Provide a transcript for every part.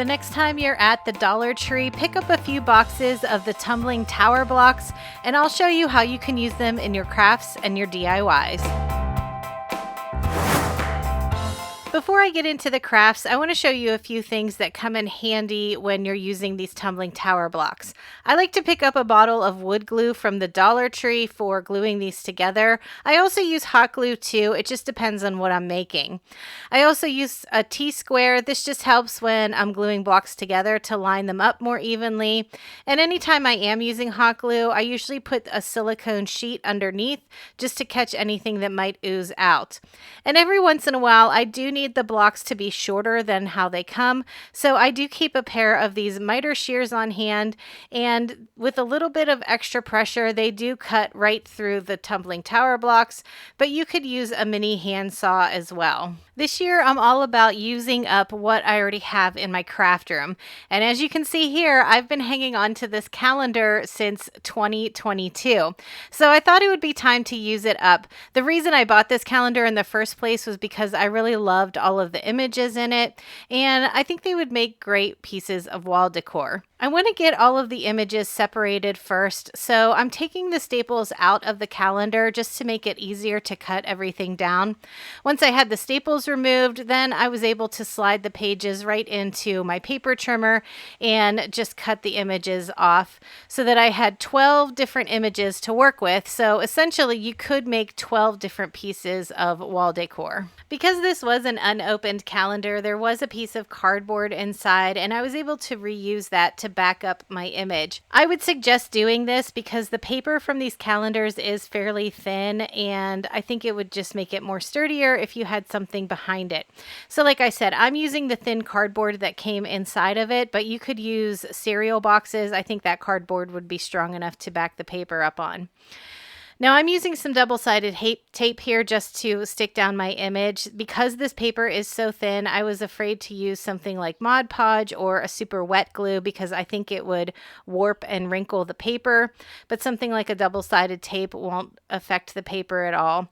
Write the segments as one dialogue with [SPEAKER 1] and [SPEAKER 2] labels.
[SPEAKER 1] The next time you're at the Dollar Tree, pick up a few boxes of the tumbling tower blocks, and I'll show you how you can use them in your crafts and your DIYs. Before I get into the crafts, I want to show you a few things that come in handy when you're using these tumbling tower blocks. I like to pick up a bottle of wood glue from the Dollar Tree for gluing these together. I also use hot glue too. It just depends on what I'm making. I also use a T-square. This just helps when I'm gluing blocks together to line them up more evenly. And anytime I am using hot glue, I usually put a silicone sheet underneath just to catch anything that might ooze out. And every once in a while, I do need the blocks to be shorter than how they come, so I do keep a pair of these miter shears on hand, and with a little bit of extra pressure they do cut right through the tumbling tower blocks, but you could use a mini handsaw as well. This year I'm all about using up what I already have in my craft room, and as you can see here, I've been hanging on to this calendar since 2022, so I thought it would be time to use it up. The reason I bought this calendar in the first place was because I really loved all of the images in it, and I think they would make great pieces of wall decor. I want to get all of the images separated first, so I'm taking the staples out of the calendar just to make it easier to cut everything down. Once I had the staples removed, then I was able to slide the pages right into my paper trimmer and just cut the images off so that I had 12 different images to work with. So essentially you could make 12 different pieces of wall decor. Because this was an unopened calendar, there was a piece of cardboard inside, and I was able to reuse that to back up my image. I would suggest doing this because the paper from these calendars is fairly thin, and I think it would just make it more sturdier if you had something behind it. So like I said, I'm using the thin cardboard that came inside of it, but you could use cereal boxes. I think that cardboard would be strong enough to back the paper up on. Now I'm using some double-sided tape here just to stick down my image. Because this paper is so thin, I was afraid to use something like Mod Podge or a super wet glue because I think it would warp and wrinkle the paper, but something like a double-sided tape won't affect the paper at all.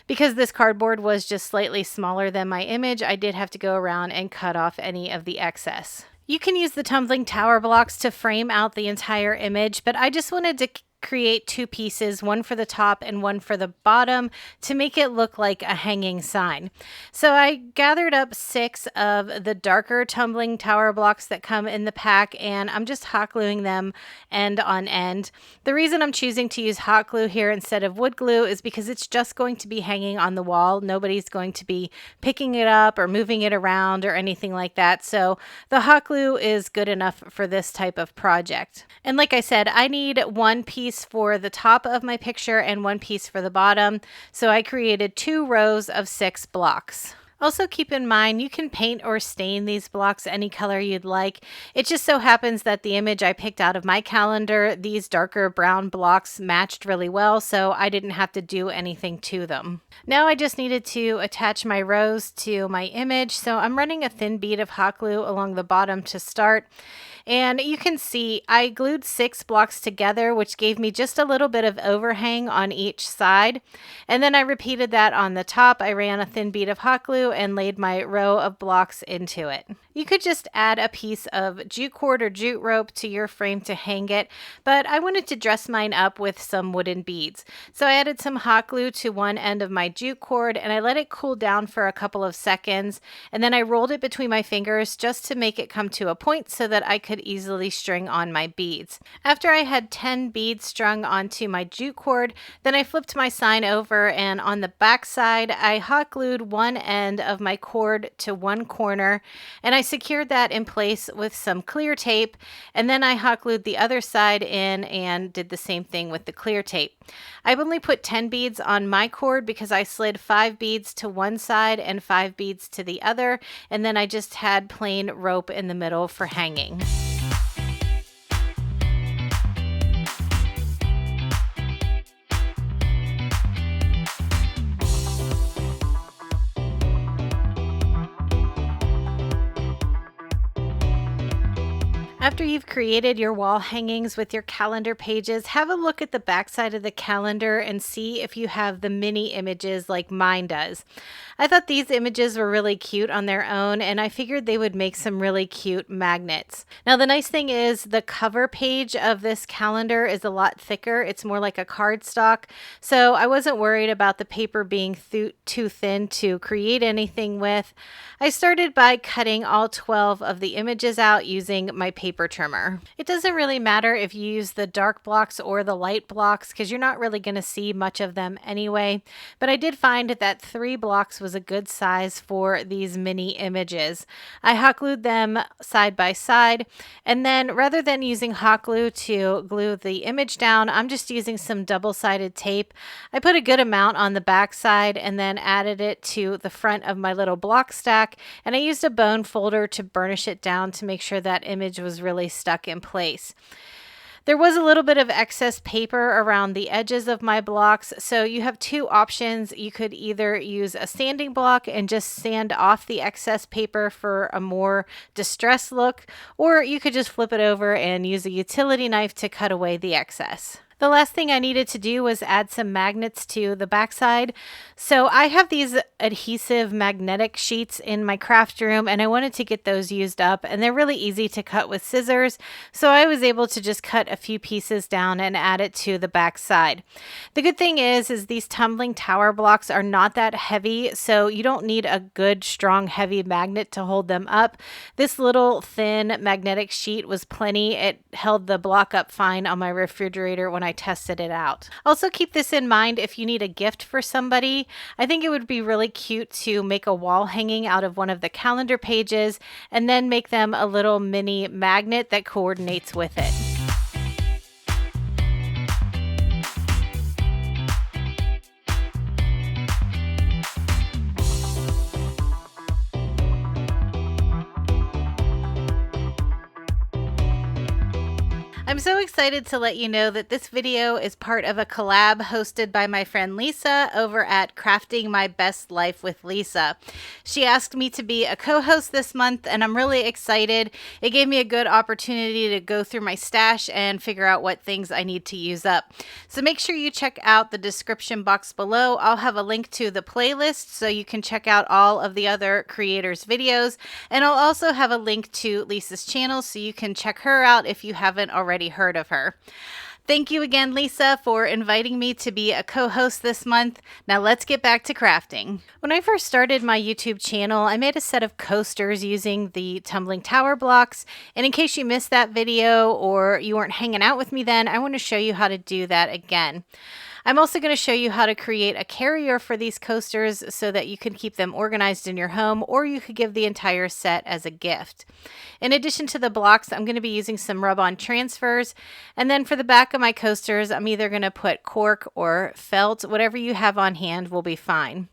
[SPEAKER 1] Because this cardboard was just slightly smaller than my image, I did have to go around and cut off any of the excess. You can use the tumbling tower blocks to frame out the entire image, but I just wanted to create two pieces, one for the top and one for the bottom, to make it look like a hanging sign. So I gathered up 6 of the darker tumbling tower blocks that come in the pack, and I'm just hot gluing them end on end. The reason I'm choosing to use hot glue here instead of wood glue is because it's just going to be hanging on the wall. Nobody's going to be picking it up or moving it around or anything like that. So the hot glue is good enough for this type of project. And like I said, I need one piece for the top of my picture and one piece for the bottom. So I created 2 rows of 6 blocks. Also keep in mind, you can paint or stain these blocks any color you'd like. It just so happens that the image I picked out of my calendar, these darker brown blocks matched really well, so I didn't have to do anything to them. Now I just needed to attach my rows to my image, so I'm running a thin bead of hot glue along the bottom to start. And you can see I glued 6 blocks together, which gave me just a little bit of overhang on each side. And then I repeated that on the top. I ran a thin bead of hot glue and laid my row of blocks into it. You could just add a piece of jute cord or jute rope to your frame to hang it, but I wanted to dress mine up with some wooden beads. So I added some hot glue to one end of my jute cord and I let it cool down for a couple of seconds, and then I rolled it between my fingers just to make it come to a point so that I could easily string on my beads. After I had 10 beads strung onto my jute cord, then I flipped my sign over, and on the back side I hot glued one end of my cord to one corner, and I secured that in place with some clear tape, and then I hot glued the other side in and did the same thing with the clear tape. I've only put 10 beads on my cord because I slid 5 beads to one side and 5 beads to the other, and then I just had plain rope in the middle for hanging. After you've created your wall hangings with your calendar pages, have a look at the back side of the calendar and see if you have the mini images like mine does. I thought these images were really cute on their own, and I figured they would make some really cute magnets. Now, the nice thing is the cover page of this calendar is a lot thicker. It's more like a cardstock, so I wasn't worried about the paper being too thin to create anything with. I started by cutting all 12 of the images out using my paper trimmer. It doesn't really matter if you use the dark blocks or the light blocks because you're not really going to see much of them anyway, but I did find that 3 blocks was a good size for these mini images. I hot glued them side by side, and then rather than using hot glue to glue the image down, I'm just using some double-sided tape. I put a good amount on the back side and then added it to the front of my little block stack, and I used a bone folder to burnish it down to make sure that image was really stuck in place. There was a little bit of excess paper around the edges of my blocks, so you have 2 options. You could either use a sanding block and just sand off the excess paper for a more distressed look, or you could just flip it over and use a utility knife to cut away the excess. The last thing I needed to do was add some magnets to the backside. So I have these adhesive magnetic sheets in my craft room, and I wanted to get those used up, and they're really easy to cut with scissors. So I was able to just cut a few pieces down and add it to the backside. The good thing is these tumbling tower blocks are not that heavy, so you don't need a good, strong, heavy magnet to hold them up. This little thin magnetic sheet was plenty. It held the block up fine on my refrigerator when I tested it out. Also keep this in mind if you need a gift for somebody. I think it would be really cute to make a wall hanging out of one of the calendar pages and then make them a little mini magnet that coordinates with it. I'm so excited to let you know that this video is part of a collab hosted by my friend Lisa over at Crafting My Best Life with Lisa. She asked me to be a co-host this month, and I'm really excited. It gave me a good opportunity to go through my stash and figure out what things I need to use up. So make sure you check out the description box below. I'll have a link to the playlist so you can check out all of the other creators' videos, and I'll also have a link to Lisa's channel so you can check her out if you haven't already heard of her. Thank you again, Lisa, for inviting me to be a co-host this month. Now let's get back to crafting. When I first started my YouTube channel, I made a set of coasters using the tumbling tower blocks. And in case you missed that video or you weren't hanging out with me then, I want to show you how to do that again. I'm also going to show you how to create a carrier for these coasters so that you can keep them organized in your home, or you could give the entire set as a gift. In addition to the blocks, I'm going to be using some rub-on transfers, and then for the back of my coasters, I'm either going to put cork or felt. Whatever you have on hand will be fine.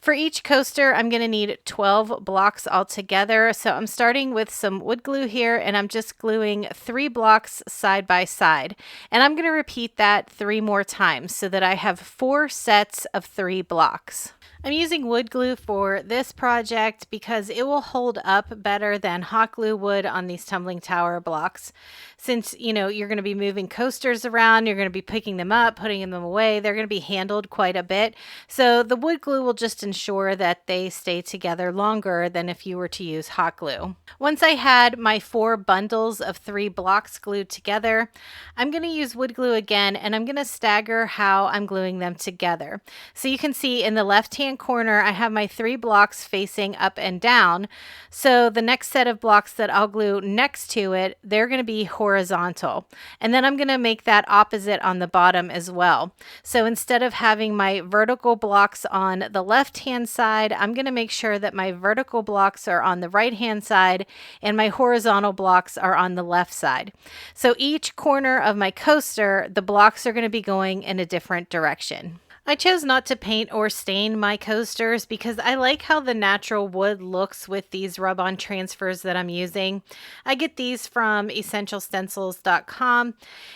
[SPEAKER 1] For each coaster, I'm going to need 12 blocks altogether. So I'm starting with some wood glue here, and I'm just gluing 3 blocks side by side. And I'm going to repeat that 3 more times so that I have 4 sets of 3 blocks. I'm using wood glue for this project because it will hold up better than hot glue would on these tumbling tower blocks. Since, you're going to be moving coasters around, you're going to be picking them up, putting them away, they're going to be handled quite a bit. So the wood glue will just ensure that they stay together longer than if you were to use hot glue. Once I had my 4 bundles of 3 blocks glued together, I'm going to use wood glue again, and I'm going to stagger how I'm gluing them together. So you can see in the left-hand corner, I have my 3 blocks facing up and down. So the next set of blocks that I'll glue next to it, they're going to be horizontal. And then I'm going to make that opposite on the bottom as well. So instead of having my vertical blocks on the left-hand side, I'm going to make sure that my vertical blocks are on the right-hand side and my horizontal blocks are on the left side. So each corner of my coaster, the blocks are going to be going in a different direction. I chose not to paint or stain my coasters because I like how the natural wood looks with these rub-on transfers that I'm using. I get these from essentialstencils.com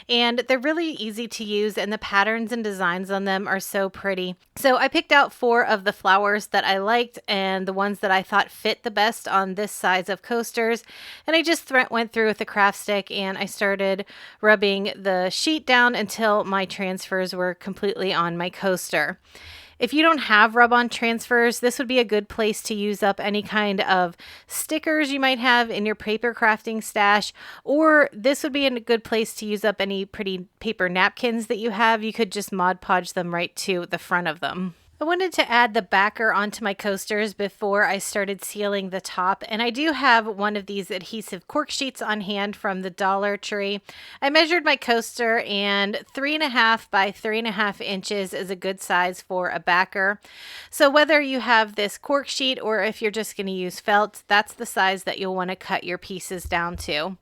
[SPEAKER 1] and they're really easy to use and the patterns and designs on them are so pretty. So I picked out 4 of the flowers that I liked and the ones that I thought fit the best on this size of coasters, and I just went through with the craft stick and I started rubbing the sheet down until my transfers were completely on my coaster. If you don't have rub-on transfers, this would be a good place to use up any kind of stickers you might have in your paper crafting stash, or this would be a good place to use up any pretty paper napkins that you have. You could just Mod Podge them right to the front of them. I wanted to add the backer onto my coasters before I started sealing the top, and I do have one of these adhesive cork sheets on hand from the Dollar Tree. I measured my coaster and 3.5 by 3.5 inches is a good size for a backer. So whether you have this cork sheet or if you're just going to use felt, that's the size that you'll want to cut your pieces down to.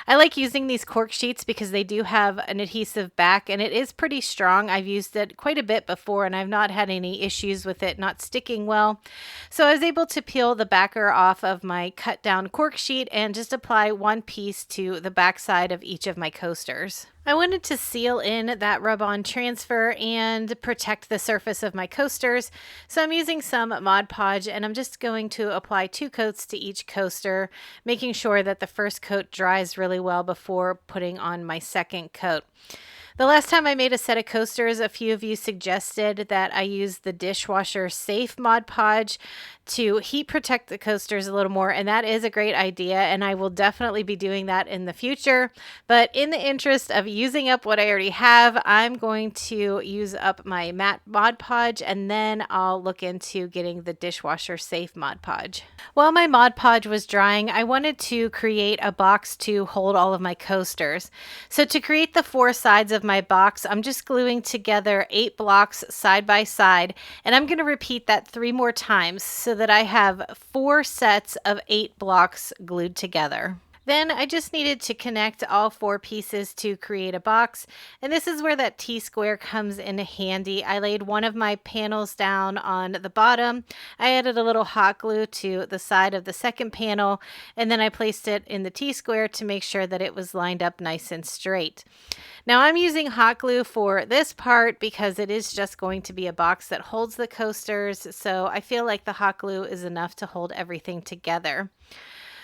[SPEAKER 1] I like using these cork sheets because they do have an adhesive back and it is pretty strong. I've used it quite a bit before and I've not had any issues with it not sticking well. So I was able to peel the backer off of my cut down cork sheet and just apply one piece to the back side of each of my coasters. I wanted to seal in that rub-on transfer and protect the surface of my coasters, so I'm using some Mod Podge and I'm just going to apply 2 coats to each coaster, making sure that the first coat dries really well before putting on my second coat. The last time I made a set of coasters, a few of you suggested that I use the dishwasher safe Mod Podge to heat protect the coasters a little more, and that is a great idea, and I will definitely be doing that in the future. But in the interest of using up what I already have, I'm going to use up my matte Mod Podge, and then I'll look into getting the dishwasher safe Mod Podge. While my Mod Podge was drying, I wanted to create a box to hold all of my coasters. So to create the 4 sides of my box, I'm just gluing together 8 blocks side by side, and I'm going to repeat that 3 more times so that I have 4 sets of 8 blocks glued together. Then I just needed to connect all 4 pieces to create a box, and this is where that T-square comes in handy. I laid one of my panels down on the bottom. I added a little hot glue to the side of the second panel, and then I placed it in the T-square to make sure that it was lined up nice and straight. Now I'm using hot glue for this part because it is just going to be a box that holds the coasters, so I feel like the hot glue is enough to hold everything together.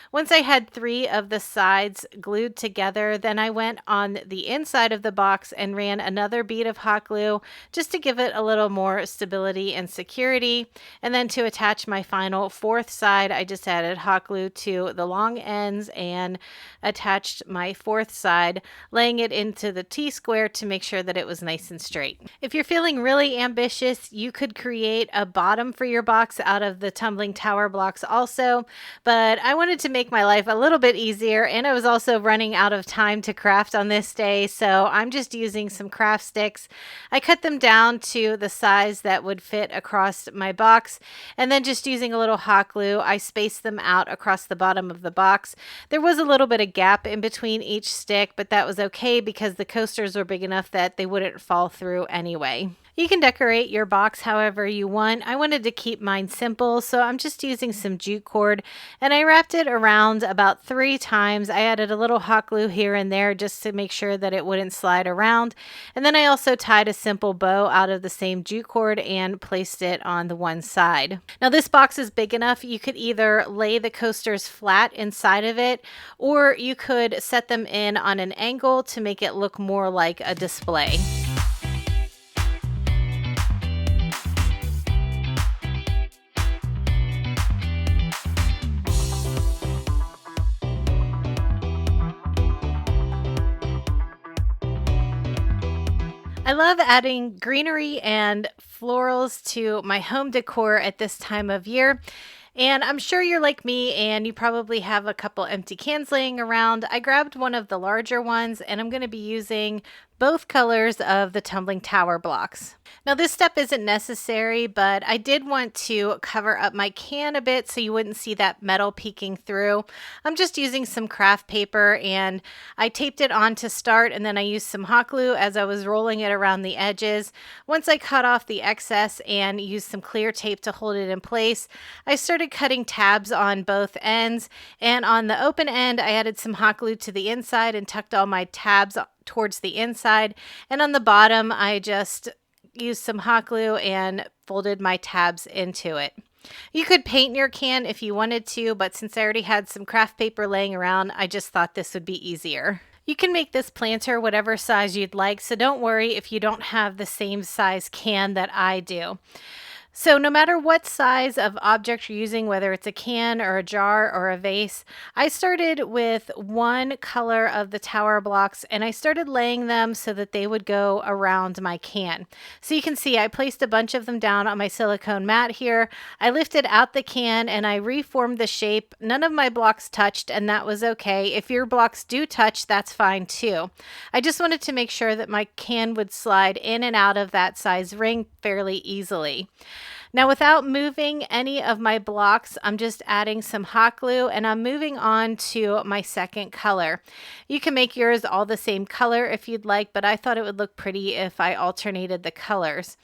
[SPEAKER 1] Once I had 3 of the sides glued together, then I went on the inside of the box and ran another bead of hot glue just to give it a little more stability and security. And then to attach my final 4th side, I just added hot glue to the long ends and attached my 4th side, laying it into the T-square to make sure that it was nice and straight. If you're feeling really ambitious, you could create a bottom for your box out of the tumbling tower blocks also, but I wanted to make my life a little bit easier, and I was also running out of time to craft on this day, so I'm just using some craft sticks. I cut them down to the size that would fit across my box, and then just using a little hot glue, I spaced them out across the bottom of the box. There was a little bit of gap in between each stick, but that was okay because the coasters were big enough that they wouldn't fall through anyway. You can decorate your box however you want. I wanted to keep mine simple, so I'm just using some jute cord, and I wrapped it around about 3 times. I added a little hot glue here and there just to make sure that it wouldn't slide around, and then I also tied a simple bow out of the same jute cord and placed it on the one side. Now this box is big enough you could either lay the coasters flat inside of it, or you could set them in on an angle to make it look more like a display. I love adding greenery and florals to my home decor at this time of year. And I'm sure you're like me and you probably have a couple empty cans laying around. I grabbed one of the larger ones and I'm going to be using both colors of the tumbling tower blocks. Now this step isn't necessary, but I did want to cover up my can a bit so you wouldn't see that metal peeking through. I'm just using some craft paper and I taped it on to start, and then I used some hot glue as I was rolling it around the edges. Once I cut off the excess and used some clear tape to hold it in place, I started cutting tabs on both ends, and on the open end I added some hot glue to the inside and tucked all my tabs towards the inside, and on the bottom I just used some hot glue and folded my tabs into it. You could paint your can if you wanted to, but since I already had some craft paper laying around, I just thought this would be easier. You can make this planter whatever size you'd like, so don't worry if you don't have the same size can that I do. So no matter what size of object you're using, whether it's a can or a jar or a vase, I started with one color of the tower blocks and I started laying them so that they would go around my can. So you can see I placed a bunch of them down on my silicone mat here. I lifted out the can and I reformed the shape. None of my blocks touched, and that was okay. If your blocks do touch, that's fine too. I just wanted to make sure that my can would slide in and out of that size ring fairly easily. Now, without moving any of my blocks, I'm just adding some hot glue and I'm moving on to my second color. You can make yours all the same color if you'd like, but I thought it would look pretty if I alternated the colors.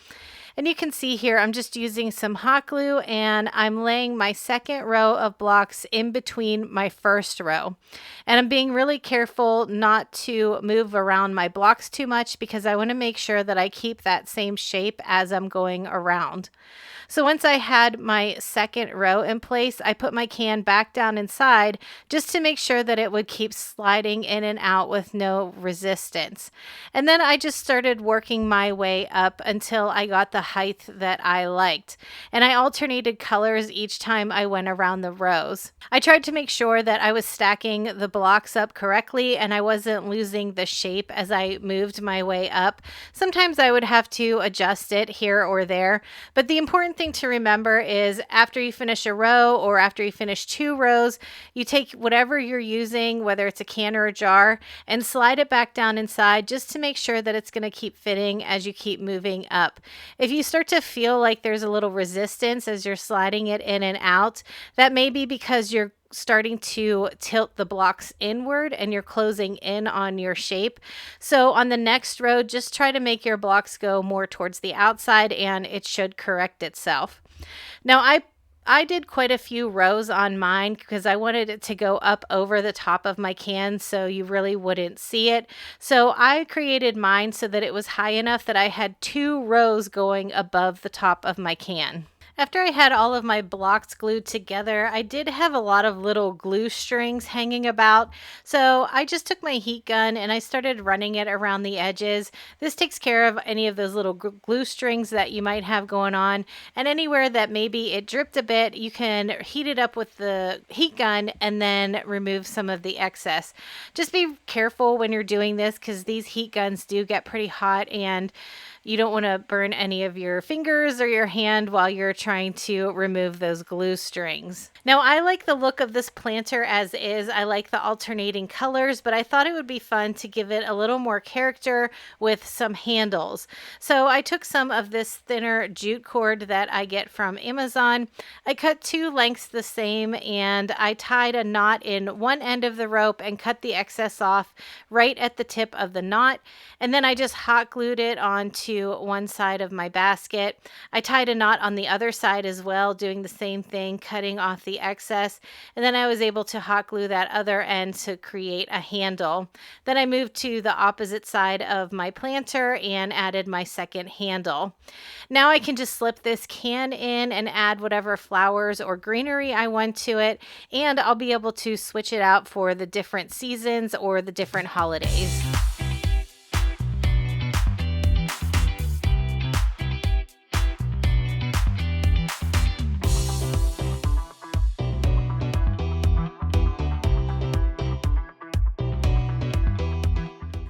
[SPEAKER 1] And you can see here, I'm just using some hot glue and I'm laying my second row of blocks in between my first row. And I'm being really careful not to move around my blocks too much because I want to make sure that I keep that same shape as I'm going around. So once I had my second row in place, I put my can back down inside just to make sure that it would keep sliding in and out with no resistance. And then I just started working my way up until I got the height that I liked. And I alternated colors each time I went around the rows. I tried to make sure that I was stacking the blocks up correctly and I wasn't losing the shape as I moved my way up. Sometimes I would have to adjust it here or there, but the important thing to remember is after you finish a row or after you finish 2 rows, you take whatever you're using, whether it's a can or a jar, and slide it back down inside just to make sure that it's going to keep fitting as you keep moving up. If you start to feel like there's a little resistance as you're sliding it in and out, that may be because you're starting to tilt the blocks inward and you're closing in on your shape. So on the next row, just try to make your blocks go more towards the outside and it should correct itself. Now I did quite a few rows on mine because I wanted it to go up over the top of my can so you really wouldn't see it. So I created mine so that it was high enough that I had 2 rows going above the top of my can. After I had all of my blocks glued together, I did have a lot of little glue strings hanging about. So I just took my heat gun and I started running it around the edges. This takes care of any of those little glue strings that you might have going on. And anywhere that maybe it dripped a bit, you can heat it up with the heat gun and then remove some of the excess. Just be careful when you're doing this because these heat guns do get pretty hot and you don't want to burn any of your fingers or your hand while you're trying to remove those glue strings. Now, I like the look of this planter as is. I like the alternating colors, but I thought it would be fun to give it a little more character with some handles. So I took some of this thinner jute cord that I get from Amazon. I cut 2 lengths the same and I tied a knot in one end of the rope and cut the excess off right at the tip of the knot. And then I just hot glued it onto one side of my basket. I tied a knot on the other side as well, doing the same thing, cutting off the excess. And then I was able to hot glue that other end to create a handle. Then I moved to the opposite side of my planter and added my second handle. Now I can just slip this can in and add whatever flowers or greenery I want to it, and I'll be able to switch it out for the different seasons or the different holidays.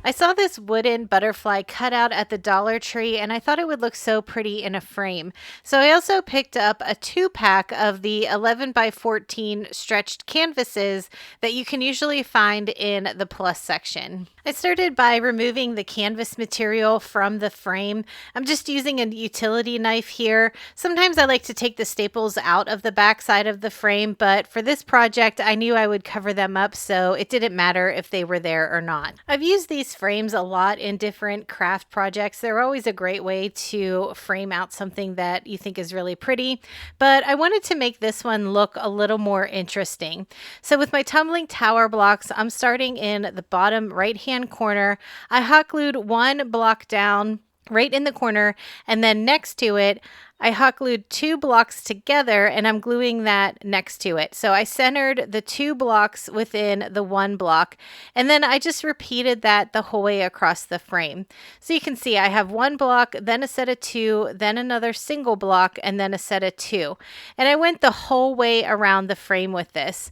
[SPEAKER 1] I saw this wooden butterfly cut out at the Dollar Tree and I thought it would look so pretty in a frame. So I also picked up a 2-pack of the 11 by 14 stretched canvases that you can usually find in the plus section. I started by removing the canvas material from the frame. I'm just using a utility knife here. Sometimes I like to take the staples out of the back side of the frame, but for this project, I knew I would cover them up, so it didn't matter if they were there or not. I've used these frames a lot in different craft projects. They're always a great way to frame out something that you think is really pretty, but I wanted to make this one look a little more interesting. So with my tumbling tower blocks, I'm starting in the bottom right-hand corner. I hot glued one block down right in the corner, and then next to it I hot glued 2 blocks together, and I'm gluing that next to it. So I centered the 2 blocks within the 1 block, and then I just repeated that the whole way across the frame. So you can see I have 1 block, then a set of 2, then another single block, and then a set of 2. And I went the whole way around the frame with this.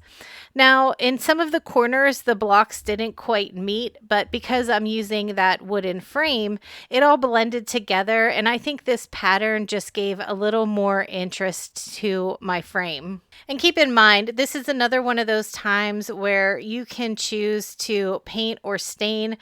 [SPEAKER 1] Now, in some of the corners, the blocks didn't quite meet, but because I'm using that wooden frame, it all blended together, and I think this pattern just gave a little more interest to my frame. And keep in mind, this is another one of those times where you can choose to paint or stain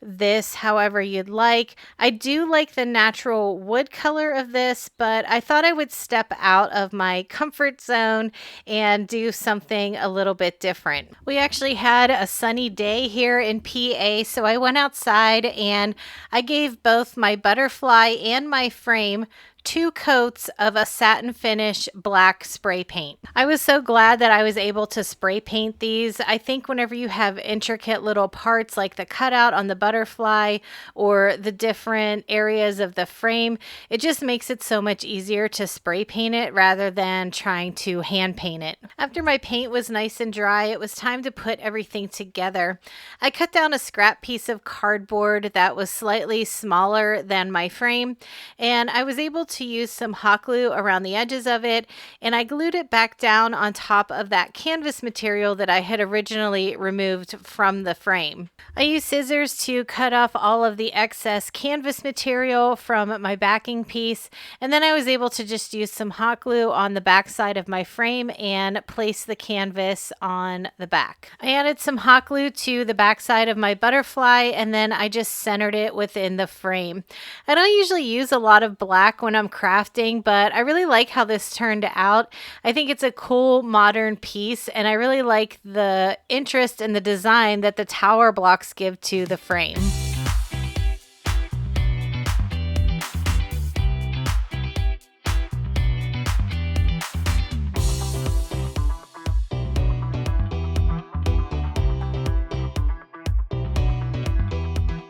[SPEAKER 1] this however you'd like. I do like the natural wood color of this, but I thought I would step out of my comfort zone and do something a little bit different. We actually had a sunny day here in PA, so I went outside and I gave both my butterfly and my frame 2 coats of a satin finish black spray paint. I was so glad that I was able to spray paint these. I think whenever you have intricate little parts like the cutout on the butterfly or the different areas of the frame, it just makes it so much easier to spray paint it rather than trying to hand paint it. After my paint was nice and dry, it was time to put everything together. I cut down a scrap piece of cardboard that was slightly smaller than my frame, and I was able to use some hot glue around the edges of it, and I glued it back down on top of that canvas material that I had originally removed from the frame. I used scissors to cut off all of the excess canvas material from my backing piece, and then I was able to just use some hot glue on the back side of my frame and place the canvas on the back. I added some hot glue to the back side of my butterfly, and then I just centered it within the frame. I don't usually use a lot of black when I'm crafting, but I really like how this turned out. I think it's a cool modern piece, and I really like the interest and the design that the tower blocks give to the frame.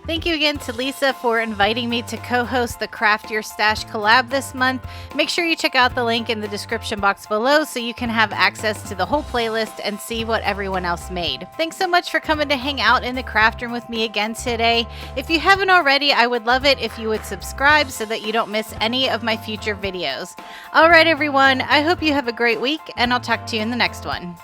[SPEAKER 1] Thank you again to Lisa for inviting me to co-host the Craft Your Stash collab this month. Make sure you check out the link in the description box below so you can have access to the whole playlist and see what everyone else made. Thanks so much for coming to hang out in the craft room with me again today. If you haven't already, I would love it if you would subscribe so that you don't miss any of my future videos. All right, everyone, I hope you have a great week, and I'll talk to you in the next one.